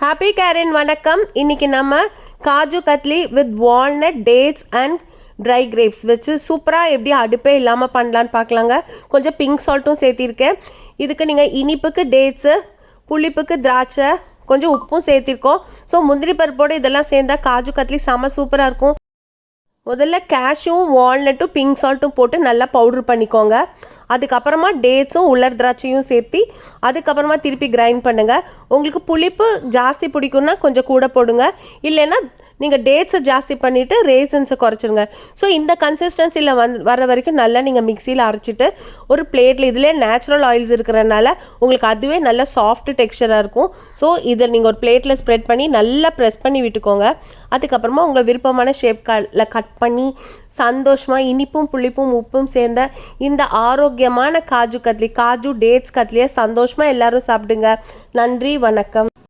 Happy கேரன் வணக்கம். இன்றைக்கி நம்ம kaju katli with walnut dates and try grapes வச்சு சூப்பராக எப்படி அடுப்பே இல்லாமல் பண்ணலான்னு பார்க்கலாங்க. கொஞ்சம் பிங்க் சால்ட்டும் சேர்த்திருக்கேன். இதுக்கு நீங்கள் இனிப்புக்கு டேட்ஸு, புளிப்புக்கு திராட்சை, கொஞ்சம் உப்பும் சேர்த்திருக்கோம். ஸோ முந்திரி பருப்போடு இதெல்லாம் சேர்ந்தால் காஜு கத்லி செம்ம சூப்பராக இருக்கும். முதல்ல கேஷ்யூவும் வால்நட்டும் பிங்க் சால்ட்டும் போட்டு நல்லா பவுட்ரு பண்ணிக்கோங்க. அதுக்கப்புறமா டேட்ஸும் உலர் திராட்சையும் சேர்த்து அதுக்கப்புறமா திருப்பி கிரைண்ட் பண்ணுங்கள். உங்களுக்கு புளிப்பு ஜாஸ்தி பிடிக்குன்னா கொஞ்சம் கூட போடுங்க, இல்லைன்னா நீங்கள் டேட்ஸை ஜாஸ்தி பண்ணிவிட்டு ரேசன்ஸை குறைச்சிருங்க. ஸோ இந்த கன்சிஸ்டன்சியில் வர வரைக்கும் நல்லா நீங்கள் மிக்சியில் அரைச்சிட்டு ஒரு பிளேட்டில், இதிலே நேச்சுரல் ஆயில்ஸ் இருக்கிறனால உங்களுக்கு அதுவே நல்ல சாஃப்ட் டெக்ஸ்சராக இருக்கும். ஸோ இதை நீங்கள் ஒரு பிளேட்டில் ஸ்ப்ரெட் பண்ணி நல்லா ப்ரெஸ் பண்ணி விட்டுக்கோங்க. அதுக்கப்புறமா உங்கள் விருப்பமான ஷேப்ல கட் பண்ணி சந்தோஷமாக இனிப்பும் புளிப்பும் உப்பும் சேர்ந்த இந்த ஆரோக்கியமான காஜு டேட்ஸ் கத்லியை சந்தோஷமாக எல்லோரும் சாப்பிடுங்க. நன்றி, வணக்கம்.